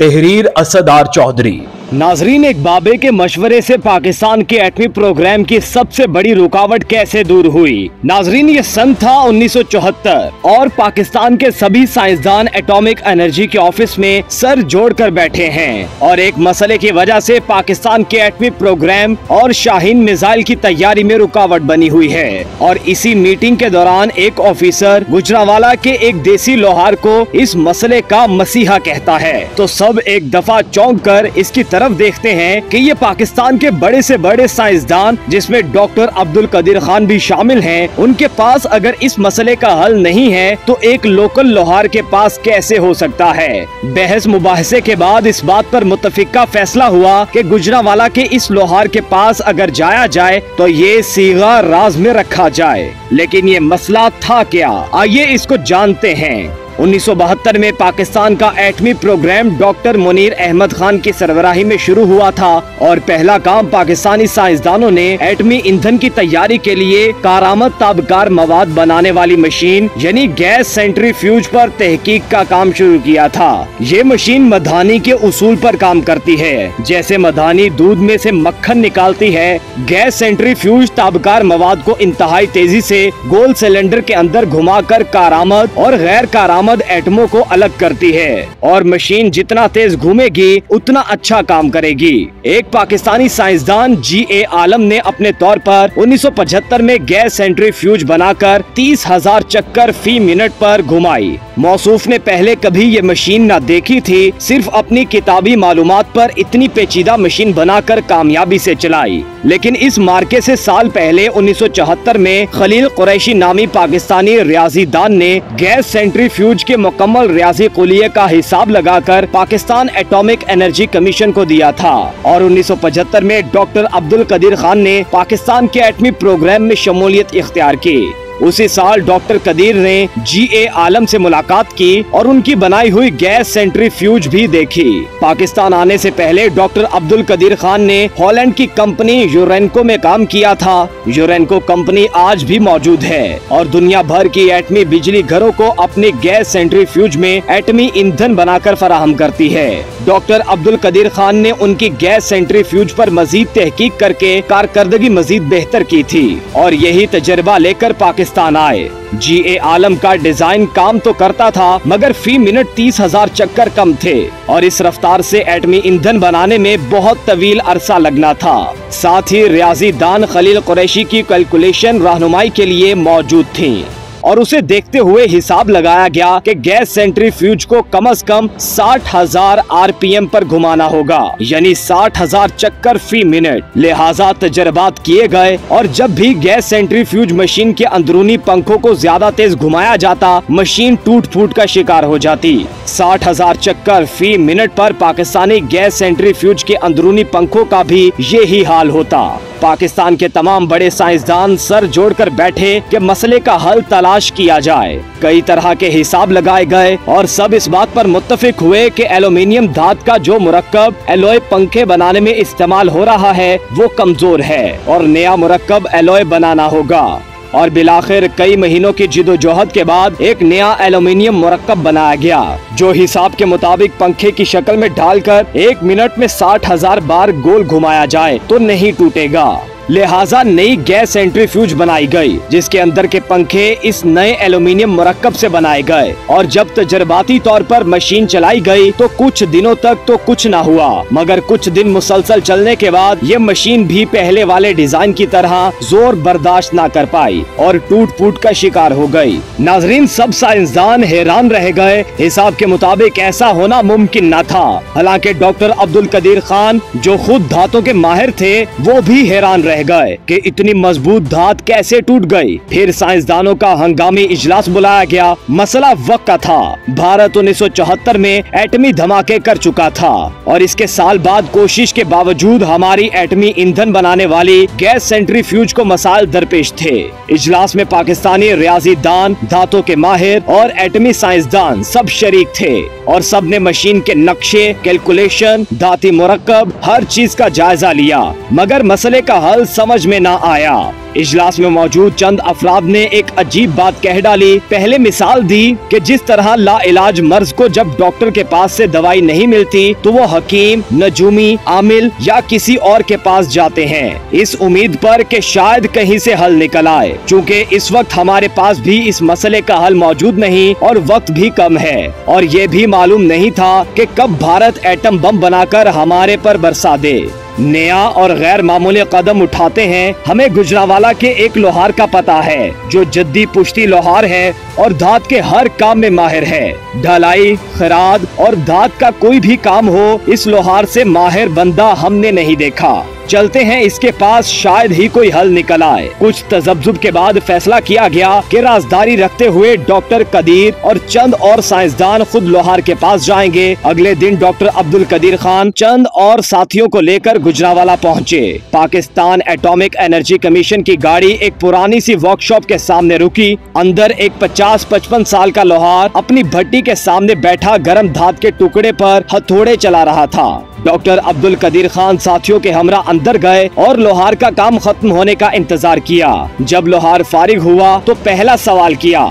तहरीर असदार चौधरी। नाजरीन, एक बाबे के मशवरे से पाकिस्तान के एटमी प्रोग्राम की सबसे बड़ी रुकावट कैसे दूर हुई। नाजरीन, ये सन था 1974 और पाकिस्तान के सभी साइंसदान एटॉमिक एनर्जी के ऑफिस में सर जोड़कर बैठे हैं और एक मसले की वजह से पाकिस्तान के एटमी प्रोग्राम और शाहीन मिसाइल की तैयारी में रुकावट बनी हुई है। और इसी मीटिंग के दौरान एक ऑफिसर गुजरावाला के एक देसी लोहार को इस मसले का मसीहा कहता है तो सब एक दफा चौंक कर इसकी तरफ देखते हैं कि ये पाकिस्तान के बड़े से बड़े साइंसदान, जिसमें डॉक्टर अब्दुल कदीर खान भी शामिल हैं, उनके पास अगर इस मसले का हल नहीं है तो एक लोकल लोहार के पास कैसे हो सकता है। बहस मुबाहसे के बाद इस बात पर मुत्तफिका फैसला हुआ कि गुजरावाला के इस लोहार के पास अगर जाया जाए तो ये सीगा राज में रखा जाए। लेकिन ये मसला था क्या, आइए इसको जानते हैं। 1972 में पाकिस्तान का एटमी प्रोग्राम डॉक्टर मुनीर अहमद खान की सरबराही में शुरू हुआ था और पहला काम पाकिस्तानी साइंसदानों ने एटमी ईंधन की तैयारी के लिए कारामद ताबकार मवाद बनाने वाली मशीन यानी गैस सेंट्रीफ्यूज पर तहकीक का काम शुरू किया था। ये मशीन मधानी के उसूल पर काम करती है। जैसे मधानी दूध में से मक्खन निकालती है, गैस सेंट्रीफ्यूज ताबकार मवाद को इंतहाई तेजी से गोल सिलेंडर के अंदर घुमाकर कारामद और गैर कारामद एटमों को अलग करती है और मशीन जितना तेज घूमेगी उतना अच्छा काम करेगी। एक पाकिस्तानी साइंसदान G.A. आलम ने अपने तौर पर 1975 में गैस सेंट्रीफ्यूज बनाकर 30,000 चक्कर फी मिनट पर घुमाई। मौसूफ ने पहले कभी ये मशीन न देखी थी, सिर्फ अपनी किताबी मालूमात पर इतनी पेचीदा मशीन बनाकर कामयाबी से चलाई। लेकिन इस मार्के से साल पहले 1974 में खलील कुरैशी नामी पाकिस्तानी रियाजीदान ने गैस सेंट्रीफ्यूज के मुकम्मल रियाजी कुलिये का हिसाब लगाकर पाकिस्तान एटॉमिक एनर्जी कमीशन को दिया था और 1975 में डॉक्टर अब्दुल कदीर खान ने पाकिस्तान के एटमी प्रोग्राम में शमूलियत इख्तियार की। उसी साल डॉक्टर कदीर ने G.A. आलम से मुलाकात की और उनकी बनाई हुई गैस सेंट्रीफ्यूज भी देखी। पाकिस्तान आने से पहले डॉक्टर अब्दुल कदीर खान ने हॉलैंड की कंपनी यूरेनको में काम किया था। यूरेनको कंपनी आज भी मौजूद है और दुनिया भर की एटमी बिजली घरों को अपनी गैस सेंट्रीफ्यूज में एटमी ईंधन बनाकर फराहम करती है। डॉक्टर अब्दुल कदीर खान ने उनकी गैस सेंट्रीफ्यूज पर मजीद तहकीक करके कारकर्दगी मजीद बेहतर की थी और यही तजर्बा लेकर पाकिस्तान आए। G.A. आलम का डिजाइन काम तो करता था मगर फी मिनट 30,000 चक्कर कम थे और इस रफ्तार से एटमी ईंधन बनाने में बहुत तवील अरसा लगना था। साथ ही रियाजी दान खलील कुरैशी की कैलकुलेशन रहनुमाई के लिए मौजूद थी और उसे देखते हुए हिसाब लगाया गया कि गैस सेंट्रीफ्यूज को कम से कम 60,000 RPM पर घुमाना होगा यानी 60,000 चक्कर फी मिनट। लिहाजा तजर्बात किए गए और जब भी गैस सेंट्रीफ्यूज मशीन के अंदरूनी पंखों को ज्यादा तेज घुमाया जाता, मशीन टूट फूट का शिकार हो जाती। 60,000 चक्कर फी मिनट पर पाकिस्तानी गैस सेंट्रीफ्यूज के अंदरूनी पंखों का भी यही हाल होता। पाकिस्तान के तमाम बड़े साइंसदान सर जोड़कर बैठे कि मसले का हल तलाश किया जाए। कई तरह के हिसाब लगाए गए और सब इस बात पर मुत्तफिक हुए कि एल्यूमिनियम धात का जो मुरक्कब एलॉय पंखे बनाने में इस्तेमाल हो रहा है वो कमजोर है और नया मुरक्कब एलॉय बनाना होगा। और बिलाखिर कई महीनों की जिदोजहद के बाद एक नया एल्यूमिनियम मुरक्कब बनाया गया जो हिसाब के मुताबिक पंखे की शक्ल में डालकर 1 मिनट में 60,000 बार गोल घुमाया जाए तो नहीं टूटेगा। लिहाजा नई गैस सेंट्रीफ्यूज बनाई गई जिसके अंदर के पंखे इस नए एल्यूमिनियम मुरक्कब से बनाए गए और जब तजर्बाती तौर पर मशीन चलाई गई तो कुछ दिनों तक तो कुछ न हुआ मगर कुछ दिन मुसलसल चलने के बाद ये मशीन भी पहले वाले डिजाइन की तरह जोर बर्दाश्त न कर पाई और टूट फूट का शिकार हो गई। नाजरीन, सब साइंसदान हैरान रह गए। हिसाब के मुताबिक ऐसा होना मुमकिन न था। हालांकि डॉक्टर अब्दुल कदीर खान जो खुद धातों के माहिर थे वो भी हैरान रह गए कि इतनी मजबूत धात कैसे टूट गई। फिर साइंसदानों का हंगामी इजलास बुलाया गया। मसला वक्त का था। भारत 1974 में एटमी धमाके कर चुका था और इसके साल बाद कोशिश के बावजूद हमारी एटमी ईंधन बनाने वाली गैस सेंट्रीफ्यूज को मसाइल दरपेश थे। इजलास में पाकिस्तानी रियाजीदान, धातों के माहिर और एटमी साइंसदान सब शरीक थे और सब ने मशीन के नक्शे, कैलकुलेशन, धाती मुरक्कब, हर चीज का जायजा लिया मगर मसले का हल हल समझ में न आया। इजलास में मौजूद चंद अफराद ने एक अजीब बात कह डाली। पहले मिसाल दी कि जिस तरह लाइलाज मर्ज को जब डॉक्टर के पास से दवाई नहीं मिलती तो वो हकीम, नजूमी, आमिल या किसी और के पास जाते हैं, इस उम्मीद पर कि शायद कहीं से हल निकल आए। चूँकि इस वक्त हमारे पास भी इस मसले का हल मौजूद नहीं और वक्त भी कम है, और ये भी मालूम नहीं था कि कब भारत एटम बम बनाकर हमारे पर बरसा दे। नया और गैर मामूली कदम उठाते हैं। हमें गुजरावाला के एक लोहार का पता है जो जद्दी पुश्ती लोहार है और धात के हर काम में माहिर है। ढलाई, खराद और धात का कोई भी काम हो, इस लोहार से माहिर बंदा हमने नहीं देखा। चलते हैं इसके पास, शायद ही कोई हल निकल आए। कुछ तजब्जुब के बाद फैसला किया गया कि राजदारी रखते हुए डॉक्टर कदीर और चंद और साइंसदान खुद लोहार के पास जाएंगे। अगले दिन डॉक्टर अब्दुल कदीर खान चंद और साथियों को लेकर गुजरावाला पहुंचे। पाकिस्तान एटॉमिक एनर्जी कमीशन की गाड़ी एक पुरानी सी वर्कशॉप के सामने रुकी। अंदर एक 50-55 साल का लोहार अपनी भट्टी के सामने बैठा गर्म धात के टुकड़े पर हथौड़े चला रहा था। डॉक्टर अब्दुल कदीर खान साथियों के हमरा अंदर गए और लोहार का काम खत्म होने का इंतजार किया। जब लोहार फारिग हुआ तो पहला सवाल किया,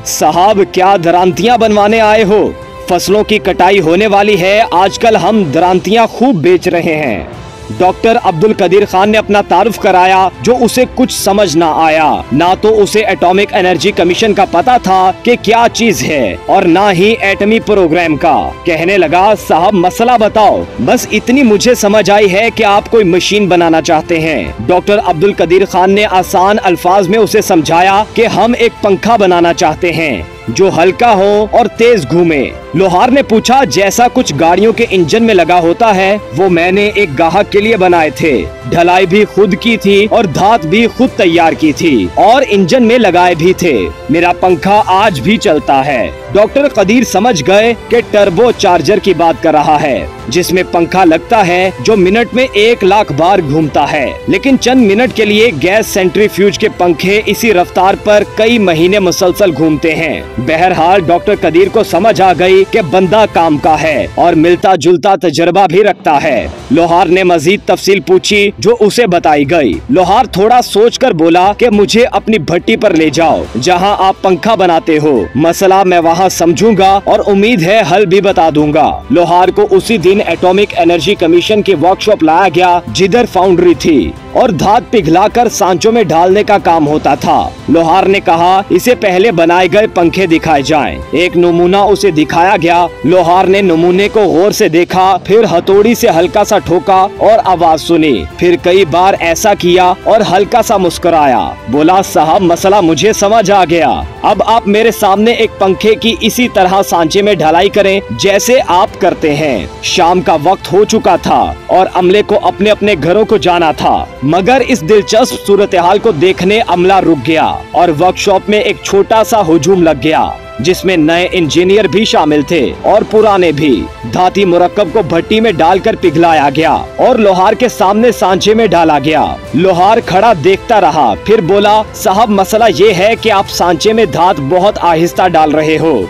साहब क्या दरांतियां बनवाने आए हो? फसलों की कटाई होने वाली है, आजकल हम दरांतियां खूब बेच रहे हैं। डॉक्टर अब्दुल कदीर खान ने अपना तारुफ कराया, जो उसे कुछ समझ ना आया। ना तो उसे एटॉमिक एनर्जी कमीशन का पता था कि क्या चीज है और ना ही एटमी प्रोग्राम का। कहने लगा, साहब मसला बताओ। बस इतनी मुझे समझ आई है कि आप कोई मशीन बनाना चाहते हैं। डॉक्टर अब्दुल कदीर खान ने आसान अल्फाज में उसे समझाया कि हम एक पंखा बनाना चाहते हैं जो हल्का हो और तेज घूमे। लोहार ने पूछा, जैसा कुछ गाड़ियों के इंजन में लगा होता है वो मैंने एक ग्राहक के लिए बनाए थे। ढलाई भी खुद की थी और धात भी खुद तैयार की थी और इंजन में लगाए भी थे। मेरा पंखा आज भी चलता है। डॉक्टर कदीर समझ गए कि टर्बो चार्जर की बात कर रहा है, जिसमें पंखा लगता है जो मिनट में 1 लाख बार घूमता है। लेकिन चंद मिनट के लिए गैस सेंट्रीफ्यूज के पंखे इसी रफ्तार पर कई महीने मुसलसल घूमते हैं। बहरहाल डॉक्टर कदीर को समझ आ गई कि बंदा काम का है और मिलता जुलता तजर्बा भी रखता है। लोहार ने मजीद तफसील पूछी जो उसे बताई गई। लोहार थोड़ा सोचकर बोला कि मुझे अपनी भट्टी पर ले जाओ जहां आप पंखा बनाते हो। मसला मैं वहां समझूंगा और उम्मीद है हल भी बता दूंगा। लोहार को उसी दिन एटॉमिक एनर्जी कमीशन की वर्कशॉप लाया गया जिधर फाउंड्री थी और धात पिघलाकर सांचों में ढालने का काम होता था। लोहार ने कहा, इसे पहले बनाए गए पंखे दिखाए जाएं। एक नमूना उसे दिखाया गया। लोहार ने नमूने को गौर से देखा, फिर हथौड़ी से हल्का सा ठोका और आवाज सुनी। फिर कई बार ऐसा किया और हल्का सा मुस्कुराया। बोला, साहब मसला मुझे समझ आ गया। अब आप मेरे सामने एक पंखे की इसी तरह सांचे में ढलाई करें जैसे आप करते हैं। शाम का वक्त हो चुका था और अमले को अपने अपने घरों को जाना था, मगर इस दिलचस्प सूरत हाल को देखने अमला रुक गया और वर्कशॉप में एक छोटा सा हुजूम लग गया जिसमें नए इंजीनियर भी शामिल थे और पुराने भी। धाती मुरक्कब को भट्टी में डालकर पिघलाया गया और लोहार के सामने सांचे में डाला गया। लोहार खड़ा देखता रहा, फिर बोला, साहब मसला ये है कि आप सांचे में धात बहुत आहिस्ता डाल रहे हो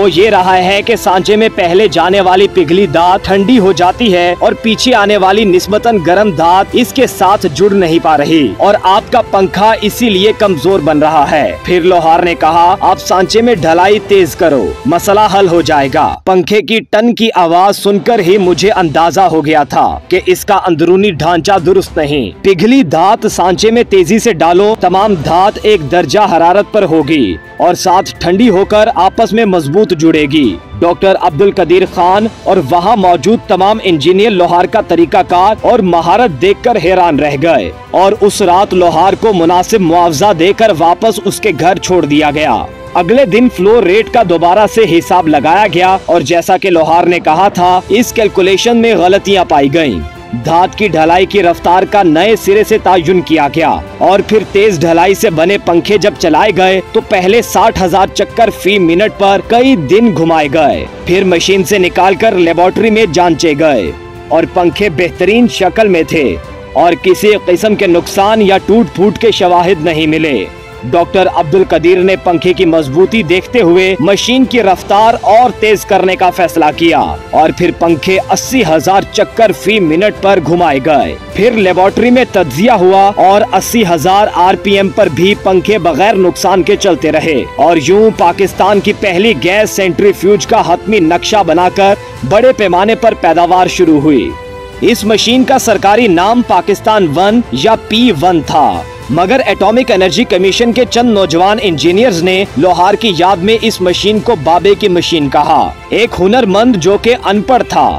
ये रहा है कि सांचे में पहले जाने वाली पिघली धात ठंडी हो जाती है और पीछे आने वाली निस्बतन गर्म धात इसके साथ जुड़ नहीं पा रही और आपका पंखा इसीलिए कमजोर बन रहा है। फिर लोहार ने कहा, आप सांचे में ढलाई तेज करो, मसला हल हो जाएगा। पंखे की टन की आवाज सुनकर ही मुझे अंदाजा हो गया था कि इसका अंदरूनी ढांचा दुरुस्त नहीं। पिघली धात सांचे में तेजी से डालो, तमाम धात एक दर्जा हरारत पर होगी और साथ ठंडी होकर आपस में मजबूत जुड़ेगी। डॉक्टर अब्दुल कदीर खान और वहां मौजूद तमाम इंजीनियर लोहार का तरीकाकार और महारत देखकर हैरान रह गए और उस रात लोहार को मुनासिब मुआवजा देकर वापस उसके घर छोड़ दिया गया। अगले दिन फ्लोर रेट का दोबारा से हिसाब लगाया गया और जैसा कि लोहार ने कहा था, इस कैलकुलेशन में गलतियां पाई गयी। धात की ढलाई की रफ्तार का नए सिरे से तायुन किया गया और फिर तेज ढलाई से बने पंखे जब चलाए गए तो पहले 60,000 चक्कर फी मिनट पर कई दिन घुमाए गए। फिर मशीन से निकालकर लेबोरेटरी में जांचे गए और पंखे बेहतरीन शक्ल में थे और किसी किस्म के नुकसान या टूट फूट के शवाहिद नहीं मिले। डॉक्टर अब्दुल कदीर ने पंखे की मजबूती देखते हुए मशीन की रफ्तार और तेज करने का फैसला किया और फिर पंखे 80,000 चक्कर फी मिनट पर घुमाए गए। फिर लेबोरेटरी में तज्जिया हुआ और 80,000 RPM पर भी पंखे बगैर नुकसान के चलते रहे और यूं पाकिस्तान की पहली गैस सेंट्रीफ्यूज का हतमी नक्शा बनाकर बड़े पैमाने पर पैदावार शुरू हुई। इस मशीन का सरकारी नाम पाकिस्तान 1 या P1 था, मगर एटॉमिक एनर्जी कमीशन के चंद नौजवान इंजीनियर्स ने लोहार की याद में इस मशीन को बाबे की मशीन कहा। एक हुनरमंद जो के अनपढ़ था,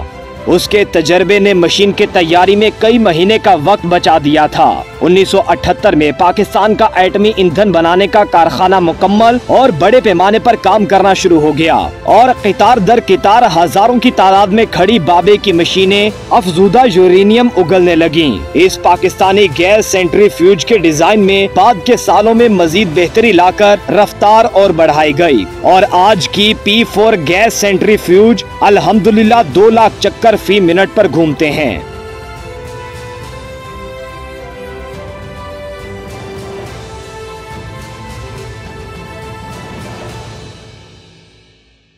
उसके तजर्बे ने मशीन के तैयारी में कई महीने का वक्त बचा दिया था। 1978 में पाकिस्तान का एटमी ईंधन बनाने का कारखाना मुकम्मल और बड़े पैमाने पर काम करना शुरू हो गया और कितार दर कितार हजारों की तादाद में खड़ी बाबे की मशीनें अफजूदा यूरेनियम उगलने लगीं। इस पाकिस्तानी गैस सेंट्रीफ्यूज के डिजाइन में बाद के सालों में मजीद बेहतरी लाकर रफ्तार और बढ़ाई गई और आज की P4 गैस सेंट्रीफ्यूज अल्हम्दुलिल्लाह 2 लाख चक्कर फी मिनट पर घूमते हैं।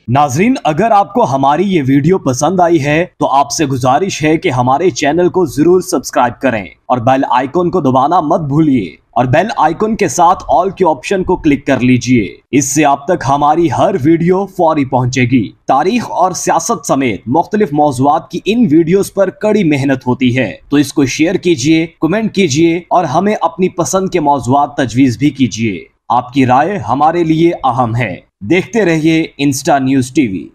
नाजरीन, अगर आपको हमारी ये वीडियो पसंद आई है तो आपसे गुजारिश है कि हमारे चैनल को जरूर सब्सक्राइब करें और बेल आइकन को दबाना मत भूलिए और बेल आइकन के साथ ऑल के ऑप्शन को क्लिक कर लीजिए। इससे आप तक हमारी हर वीडियो फौरी पहुंचेगी। तारीख और सियासत समेत मुख्तलिफ मौज़ूआत की इन वीडियोस पर कड़ी मेहनत होती है, तो इसको शेयर कीजिए, कमेंट कीजिए और हमें अपनी पसंद के मौज़ूआत तजवीज़ भी कीजिए। आपकी राय हमारे लिए अहम है। देखते रहिए इंस्टा न्यूज़ टीवी।